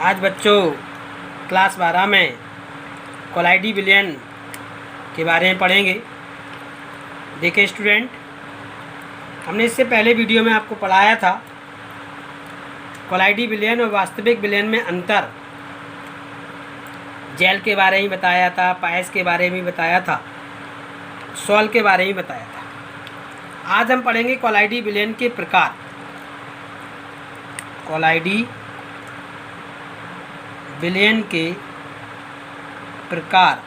आज बच्चों क्लास 12 में कोलाइडी विलयन के बारे में पढ़ेंगे। देखिए स्टूडेंट, हमने इससे पहले वीडियो में आपको पढ़ाया था कोलाइडी विलयन और वास्तविक विलयन में अंतर। जेल के बारे में बताया था, पायस के बारे में बताया था, सॉल के बारे में बताया था। आज हम पढ़ेंगे कोलाइडी विलयन के प्रकार। कोलाइडी विलयन के प्रकार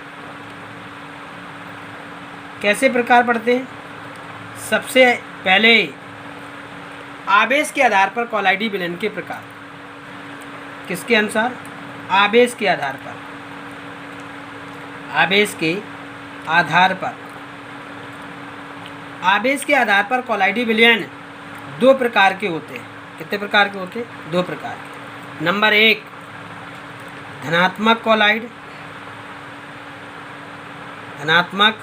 कैसे प्रकार पढ़ते हैं? सबसे पहले आवेश के आधार पर कोलाइडी विलयन के प्रकार। किसके अनुसार? आवेश के आधार पर। आवेश के आधार पर आवेश के आधार पर कोलाइडी विलयन दो प्रकार के होते हैं। कितने प्रकार के होते हैं? दो प्रकार के। नंबर 1 धनात्मक कोलाइड, धनात्मक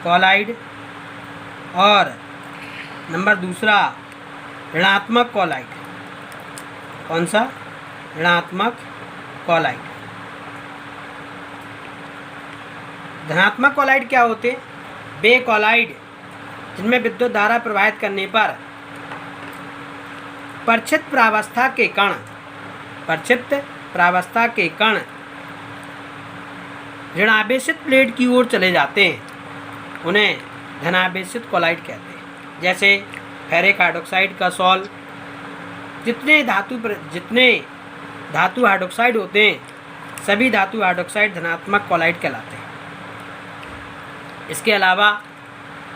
कोलाइड, और नंबर दूसरा ऋणात्मक कोलाइड। कौन सा? ऋणात्मक कोलाइड। धनात्मक कोलाइड क्या होते हैं? वे कोलाइड जिनमें विद्युत धारा प्रवाहित करने पर परिचित प्रावस्था के कण, परिचित प्रावस्था के कण ऋणावेशित प्लेट की ओर चले जाते हैं, उन्हें धनावेशित कोलाइड कहते हैं। जैसे फेरिक हाइड्रोक्साइड का सॉल। जितने धातु हाइड्रोक्साइड होते हैं, सभी धातु हाइड्रोक्साइड धनात्मक कोलाइड कहलाते हैं। इसके अलावा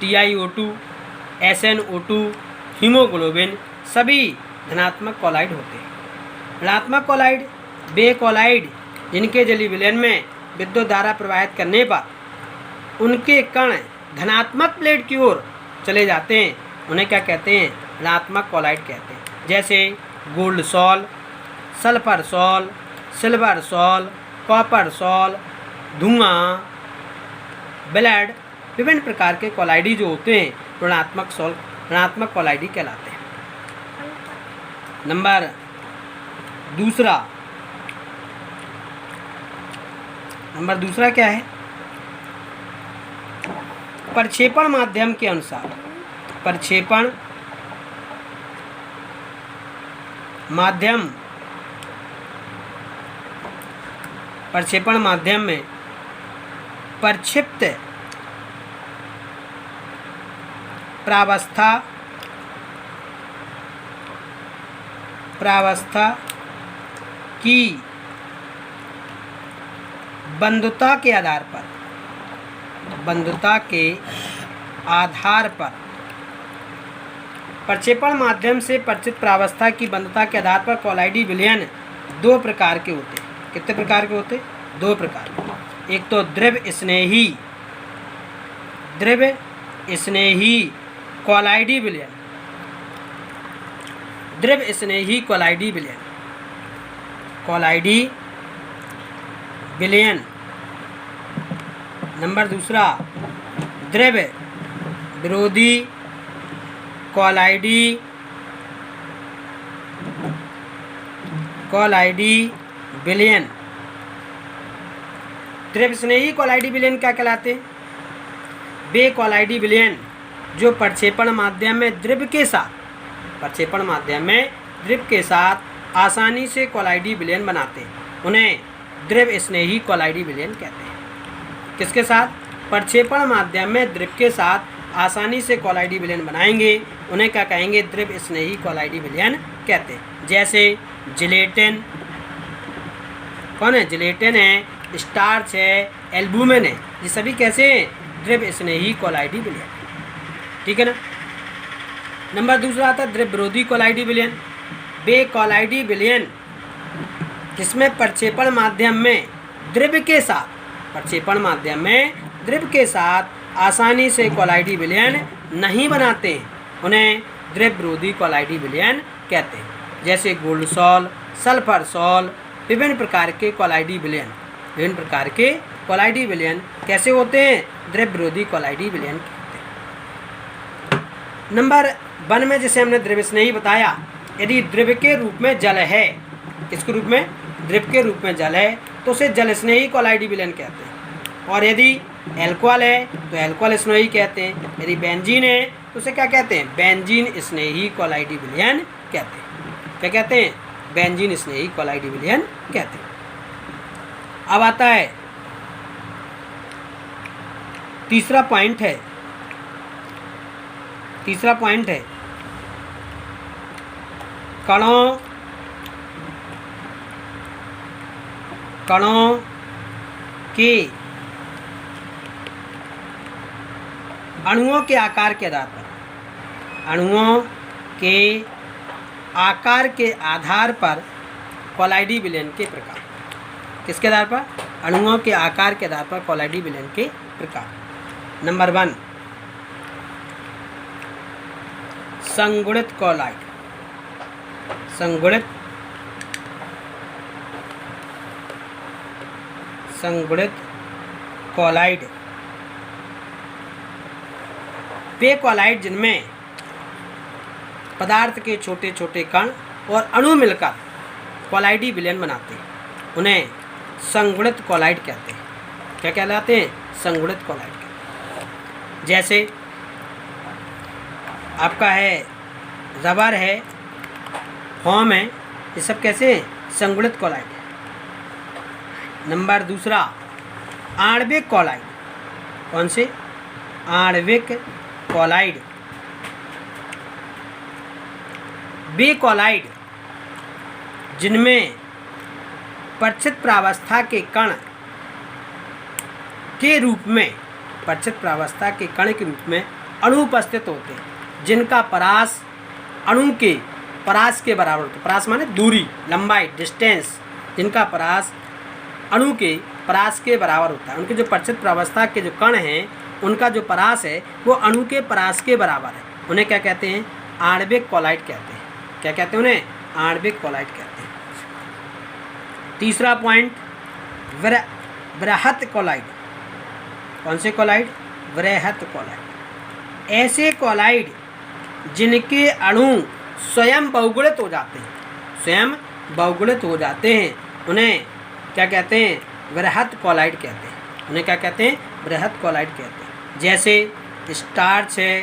TiO2, SnO2, हीमोग्लोबिन सभी धनात्मक कोलाइड होते हैं। ऋणात्मक कोलाइड वे कोलाइड जिनके जलीय विलयन में विद्युत धारा प्रवाहित करने पर उनके कण धनात्मक प्लेट की ओर चले जाते हैं, उन्हें क्या कहते हैं? ऋणात्मक कोलाइड कहते हैं। जैसे gold sol, sulphur sol, silver sol, copper sol, धुआं, ब्लड, विभिन्न प्रकार के कोलाइडी जो होते हैं ऋणात्मक कोलाइडी कहलाते हैं। नंबर दूसरा क्या है? प्रक्षेपण माध्यम के अनुसार। प्रक्षेपण माध्यम में प्रक्षिप्त प्रावस्था की बंधुता के आधार पर प्रक्षेपण माध्यम से परिचित प्रावस्था की बंधुता के आधार पर कोलाइडी विलयन दो प्रकार के होते हैं। कितने प्रकार के होते हैं? दो प्रकार। एक तो द्रव्य स्नेही कोलाइडी विलयन। द्रव्य स्नेही कोलाइडी विलयन। नंबर दूसरा द्रव्य विरोधी कोलाइडी विलयन। द्रव्य स्नेही कोलाइडी विलयन क्या कहलाते हैं? वे कोलाइडी विलयन जो प्रक्षेपण माध्यम में द्रव्य के साथ आसानी से कोलाइडी विलयन बनाते हैं, उन्हें द्रव्य स्नेही कोलाइडी विलयन कहते हैं। किसके साथ? प्रक्षेपण माध्यम में द्रव्य के साथ आसानी से कोलाइडी विलयन बनाएंगे, उन्हें क्या कहेंगे? द्रव्य स्नेही कोलाइडी विलयन कहते हैं। जैसे जिलेटिन। कौन है? जिलेटिन है, स्टार्च है, एल्बुमिन है, ये सभी कैसे हैं? द्रव्य स्नेही कोलाइडी विलयन। ठीक है ना। नंबर दूसरा आता है द्रव्य विरोधी कोलाइडी विलयन। वे कोलाइडी विलयन जिसमें प्रक्षेपण माध्यम में द्रव्य के साथ आसानी से कोलाइडी विलयन नहीं बनाते हैं, उन्हें द्रव्य विरोधी कोलाइडी विलयन कहते हैं। जैसे गोल्ड सॉल, सल्फर सॉल, विभिन्न प्रकार के कोलाइडी विलयन कैसे होते हैं? द्रव्य विरोधी कोलाइडी विलयन कहते हैं। नंबर 1 में जैसे हमने द्रव्य स्नेही बताया, यदि द्रव्य के रूप में जल है, किसके रूप में? द्रव के रूप में जल है तो उसे जल स्नेही कोलाइडी विलयन कहते हैं। और यदि एल्कोहल है तो एल्कोहल स्नेही कहते हैं। यदि बेंजीन है तो उसे क्या कहते हैं? बेंजीन स्नेही कोलाइडी विलयन कहते हैं। क्या कहते हैं? बेंजीन स्नेही कोलाइडी विलयन कहते हैं। अब आता है तीसरा पॉइंट है कणों के अणुओं के आकार के आधार पर कोलाइडी विलयन के प्रकार। किसके आधार पर? अणुओं के आकार के आधार पर कोलाइडी विलयन के प्रकार। नंबर 1, संगुणित कोलाइड। संगुणित कोलाइड वे कोलाइड जिनमें पदार्थ के छोटे छोटे कण और अणु मिलकर कोलाइडी विलयन बनाते हैं, उन्हें संगुणित कोलाइड कहते हैं। क्या कहलाते हैं? संगुणित कोलाइड कहते हैं। जैसे आपका है रबर है, फोम है, ये सब कैसे हैं? संगुणित कोलाइड है। नंबर 2, आणविक कोलाइड। कौन से? आणविक कोलाइड वे कोलाइड जिनमें परिचित प्रावस्था के कण के रूप में अणु उपस्थित होते हैं, जिनका परास अणु के परास के बराबर होता है। परास माने दूरी, लंबाई, डिस्टेंस। जिनका परास अणु के परास के बराबर होता है। उनके जो परिचित प्रावस्था के जो कण हैं, उनका जो परास है वो अणु के परास के बराबर है। उन्हें क्या कहते हैं? आणविक कोलाइड कहते हैं। क्या कहते हैं उन्हें? आणविक कोलाइड कहते हैं। तीसरा पॉइंट, वृहत कोलाइड। कौन से कोलाइड? वृहत कोलाइड। ऐसे कोलाइड जिनके अणु स्वयं बहुगुणित हो जाते हैं, उन्हें क्या कहते हैं? वृहत कोलाइड कहते हैं। उन्हें क्या कहते हैं? वृहत कोलाइड कहते हैं। जैसे स्टार्च है,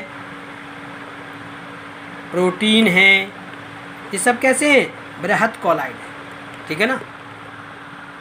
प्रोटीन है, ये सब कैसे हैं? वृहत कोलाइड है। ठीक है ना।